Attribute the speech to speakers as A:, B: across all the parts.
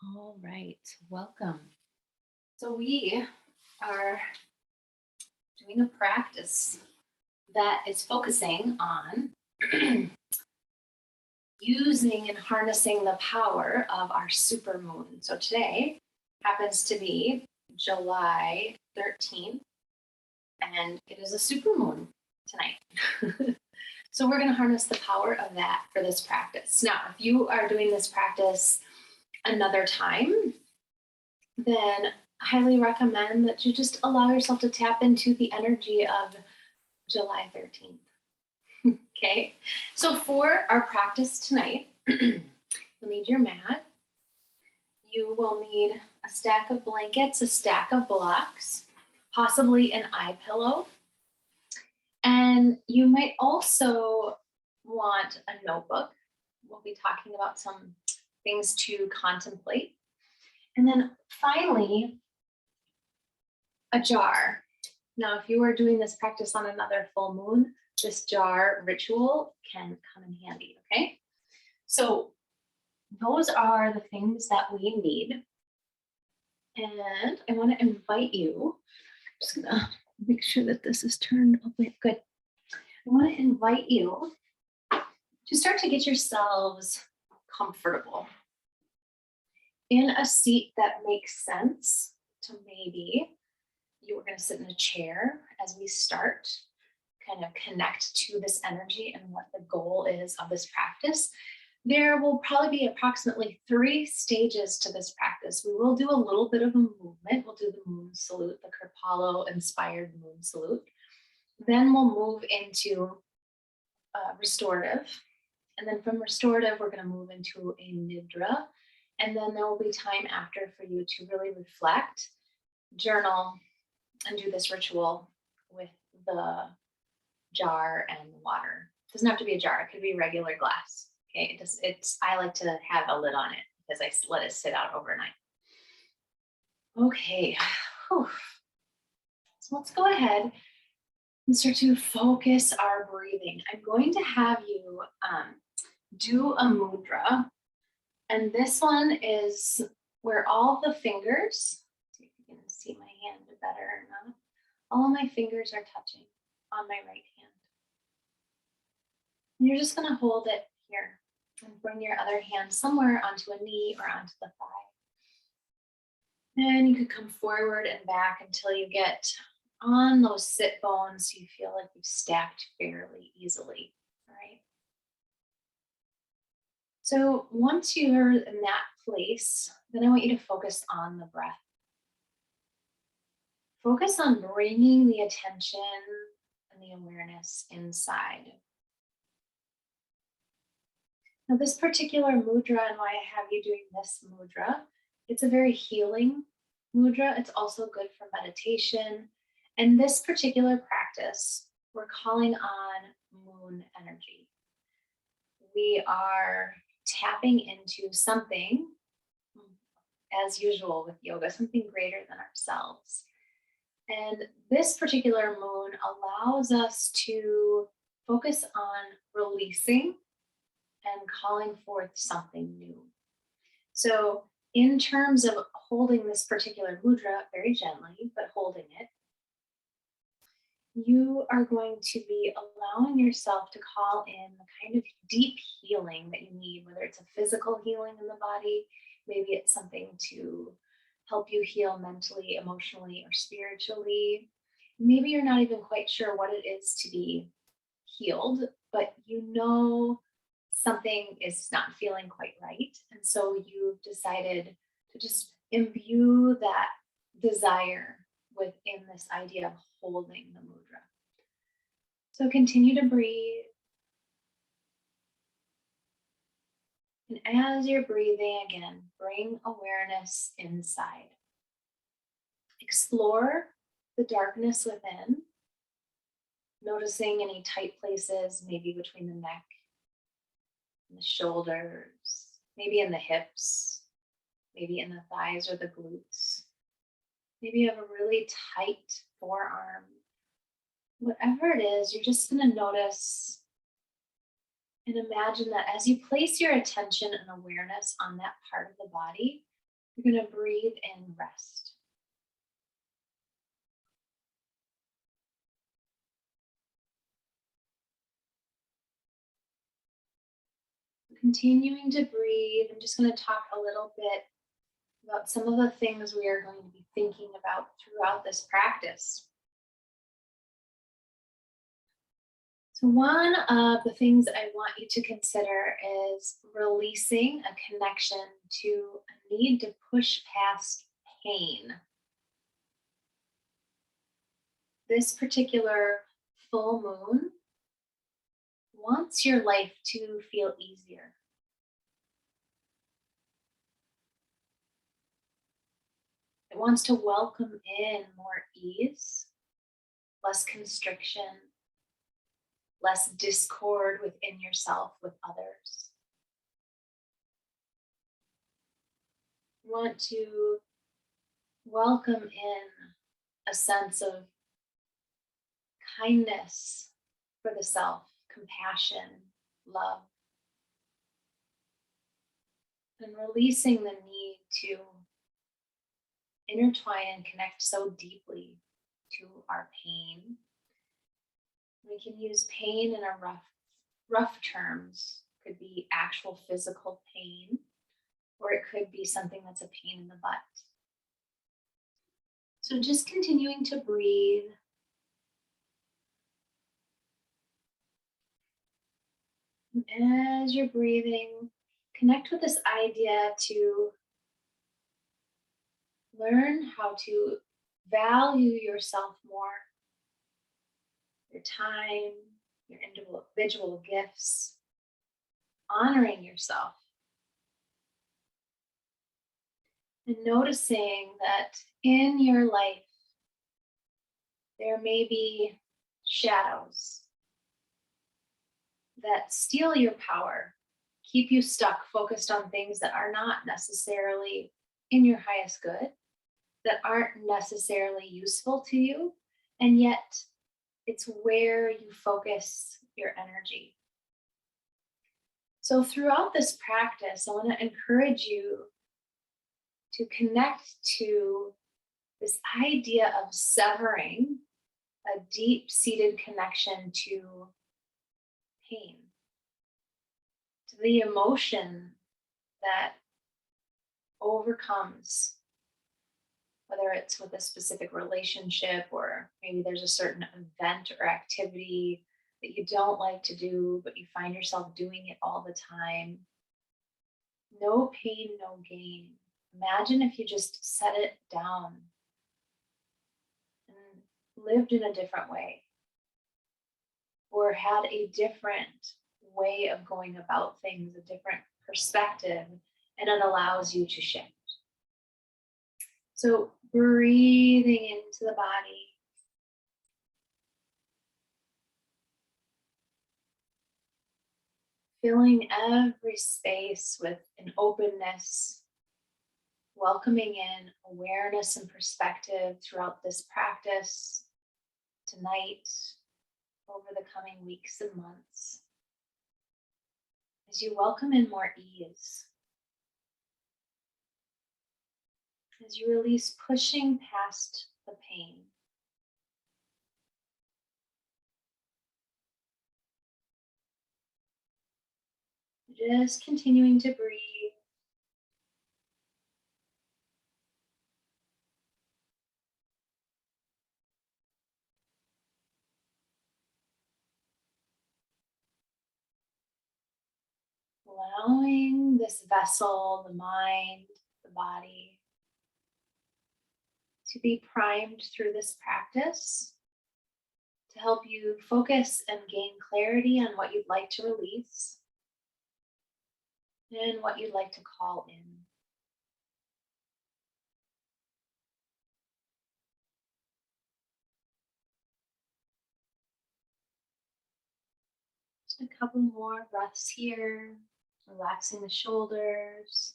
A: All right, welcome. So, we are doing a practice that is focusing on using and harnessing the power of our super moon. So, today happens to be July 13th, and it is a super moon tonight. So, we're going to harness the power of that for this practice. Now, if you are doing this practice another time, then I highly recommend that you just allow yourself to tap into the energy of July 13th. Okay. So for our practice tonight, you'll need your mat. You will need a stack of blankets, a stack of blocks, possibly an eye pillow. And you might also want a notebook. We'll be talking about some things to contemplate. And then finally, a jar. Now, if you are doing this practice on another full moon, this jar ritual can come in handy, okay? So, those are the things that we need. And I want to invite you, I'm just gonna make sure that this is turned up. Good. I want to invite you to start to get yourselves comfortable in a seat that makes sense. To maybe you are going to sit in a chair as we start, kind of connect to this energy and what the goal is of this practice. There will probably be approximately 3 stages to this practice. We will do a little bit of a movement. We'll do the moon salute, the Kripalu inspired moon salute. Then we'll move into restorative. And then from restorative, we're going to move into a nidra. And then there will be time after for you to really reflect, journal, and do this ritual with the jar and water. It doesn't have to be a jar, it could be regular glass. Okay. It's I like to have a lid on it because I let it sit out overnight. Okay. Whew. So let's go ahead and start to focus our breathing. I'm going to have you do a mudra. And this one is where all the fingers, see if you can see my hand better or not. All of my fingers are touching on my right hand. And you're just going to hold it here and bring your other hand somewhere onto a knee or onto the thigh. And you could come forward and back until you get on those sit bones so you feel like you've stacked fairly easily. All right. So once you're in that place, then I want you to focus on the breath. Focus on bringing the attention and the awareness inside. Now, this particular mudra, and why I have you doing this mudra, it's a very healing mudra. It's also good for meditation. And this particular practice, we're calling on moon energy. We are tapping into something, as usual with yoga, something greater than ourselves. And this particular moon allows us to focus on releasing and calling forth something new. So, in terms of holding this particular mudra very gently, but holding it, you are going to be allowing yourself to call in the kind of deep healing that you need, whether it's a physical healing in the body, maybe it's something to help you heal mentally, emotionally, or spiritually. Maybe you're not even quite sure what it is to be healed, but you know something is not feeling quite right. And so you've decided to just imbue that desire within this idea of holding the mudra. So continue to breathe. And as you're breathing again, bring awareness inside. Explore the darkness within, noticing any tight places, maybe between the neck and the shoulders, maybe in the hips, maybe in the thighs or the glutes. Maybe you have a really tight forearm. Whatever it is, you're just going to notice and imagine that as you place your attention and awareness on that part of the body, You're going to breathe in rest. Continuing to breathe, I'm just going to talk a little bit about some of the things we are going to be thinking about throughout this practice. So, one of the things I want you to consider is releasing a connection to a need to push past pain. This particular full moon wants your life to feel easier. It wants to welcome in more ease, less constriction, less discord within yourself with others. You want to welcome in a sense of kindness for the self, compassion, love, and releasing the need to intertwine and connect so deeply to our pain. We can use pain in a rough terms. It could be actual physical pain, or it could be something that's a pain in the butt. So just continuing to breathe. As you're breathing, connect with this idea to learn how to value yourself more, your time, your individual gifts, honoring yourself, and noticing that in your life there may be shadows that steal your power, keep you stuck, focused on things that are not necessarily in your highest good, that aren't necessarily useful to you, and yet it's where you focus your energy. So, throughout this practice, I want to encourage you to connect to this idea of severing a deep seated connection to pain, to the emotion that overcomes, whether it's with a specific relationship or maybe there's a certain event or activity that you don't like to do, but you find yourself doing it all the time. No pain, no gain. Imagine if you just set it down and lived in a different way, or had a different way of going about things, a different perspective, and it allows you to shift. So, breathing into the body, filling every space with an openness, welcoming in awareness and perspective throughout this practice, tonight, over the coming weeks and months. As you welcome in more ease, as you release pushing past the pain. Just continuing to breathe. Allowing this vessel, the mind, the body, to be primed through this practice to help you focus and gain clarity on what you'd like to release and what you'd like to call in. Just a couple more breaths here, relaxing the shoulders.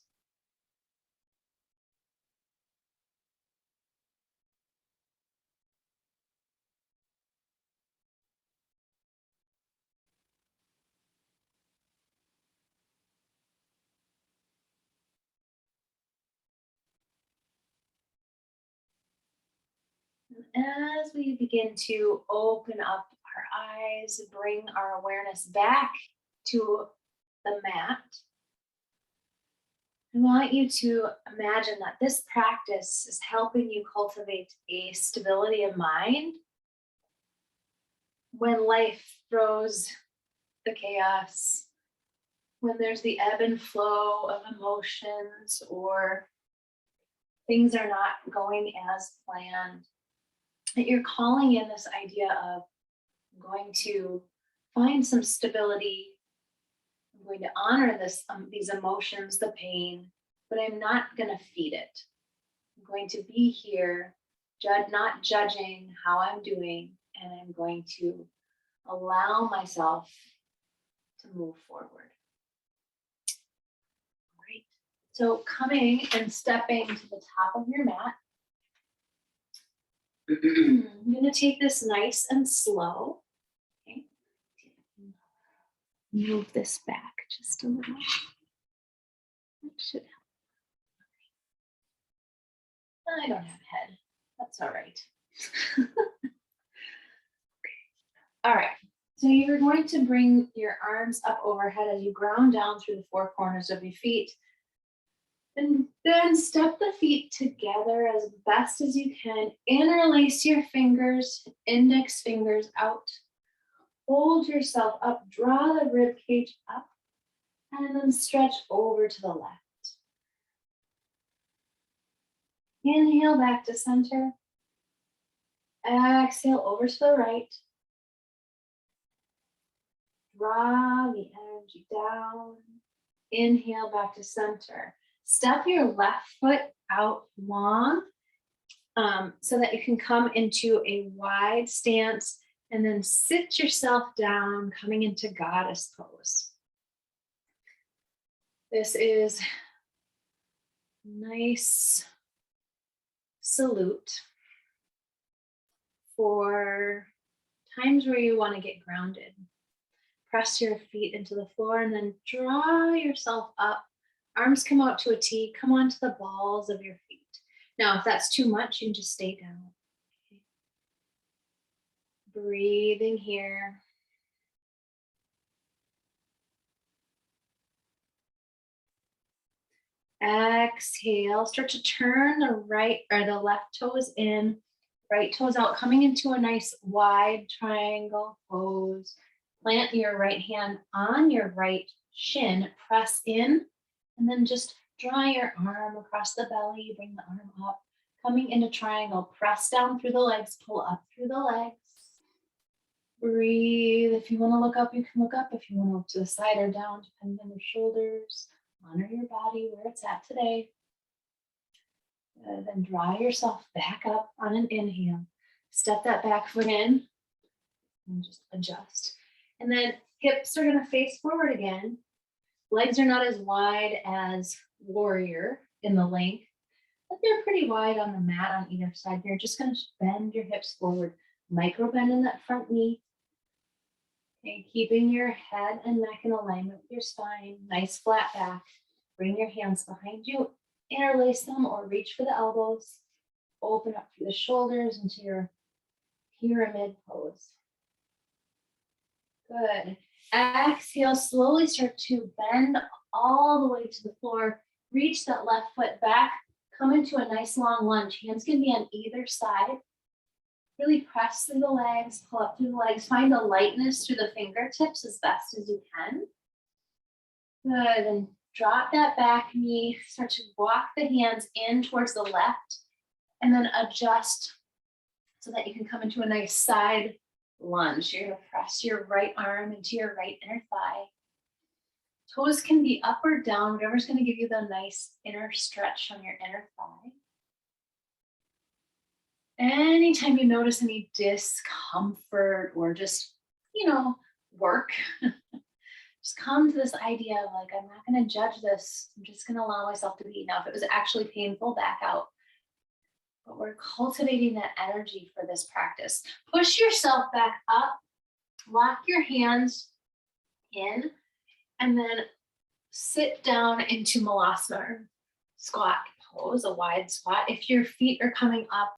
A: as we begin to open up our eyes, bring our awareness back to the mat, I want you to imagine that this practice is helping you cultivate a stability of mind when life throws the chaos, when there's the ebb and flow of emotions, or things are not going as planned. That you're calling in this idea of, I'm going to find some stability. I'm going to honor these emotions, the pain, but I'm not going to feed it. I'm going to be here, not judging how I'm doing, and I'm going to allow myself to move forward. All right. So coming and stepping to the top of your mat, I'm going to take this nice and slow. Okay. Move this back just a little. That should help. I don't have a head. That's all right. All right. So you're going to bring your arms up overhead as you ground down through the four corners of your feet. And then step the feet together as best as you can. Interlace your fingers, index fingers out. Hold yourself up, draw the rib cage up, and then stretch over to the left. Inhale back to center. Exhale over to the right. Draw the energy down. Inhale back to center. Step your left foot out long so that you can come into a wide stance, and then sit yourself down, coming into goddess pose. This is nice salute for times where you want to get grounded. Press your feet into the floor and then draw yourself up. Arms come out to a T, come onto the balls of your feet. Now, if that's too much, you can just stay down. Okay. Breathing here. Exhale, start to turn the right or the left toes in, right toes out, coming into a nice wide triangle pose. Plant your right hand on your right shin, press in, and then just draw your arm across the belly, bring the arm up, coming into triangle, press down through the legs, pull up through the legs. Breathe. If you want to look up, you can look up. If you want to look to the side or down, depending on your shoulders. Honor your body where it's at today. Then draw yourself back up on an inhale. Step that back foot in and just adjust. And then hips are going to face forward again. Legs are not as wide as warrior in the length, but they're pretty wide on the mat on either side. You're just going to bend your hips forward. Micro bend in that front knee. Okay, keeping your head and neck in alignment with your spine. Nice flat back. Bring your hands behind you. Interlace them or reach for the elbows. Open up through the shoulders into your pyramid pose. Good. Exhale, slowly start to bend all the way to the floor. Reach that left foot back. Come into a nice long lunge. Hands can be on either side. Really press through the legs, pull up through the legs. Find the lightness through the fingertips as best as you can. Good, and drop that back knee. Start to walk the hands in towards the left, and then adjust so that you can come into a nice side lunge. You're gonna press your right arm into your right inner thigh. Toes can be up or down, whatever's gonna give you the nice inner stretch on your inner thigh. Anytime you notice any discomfort or just, work, just come to this idea of like, I'm not going to judge this. I'm just going to allow myself to be. Now, if it was actually painful, back out. But we're cultivating that energy for this practice. Push yourself back up, lock your hands in, and then sit down into Malasana, squat pose, a wide squat. If your feet are coming up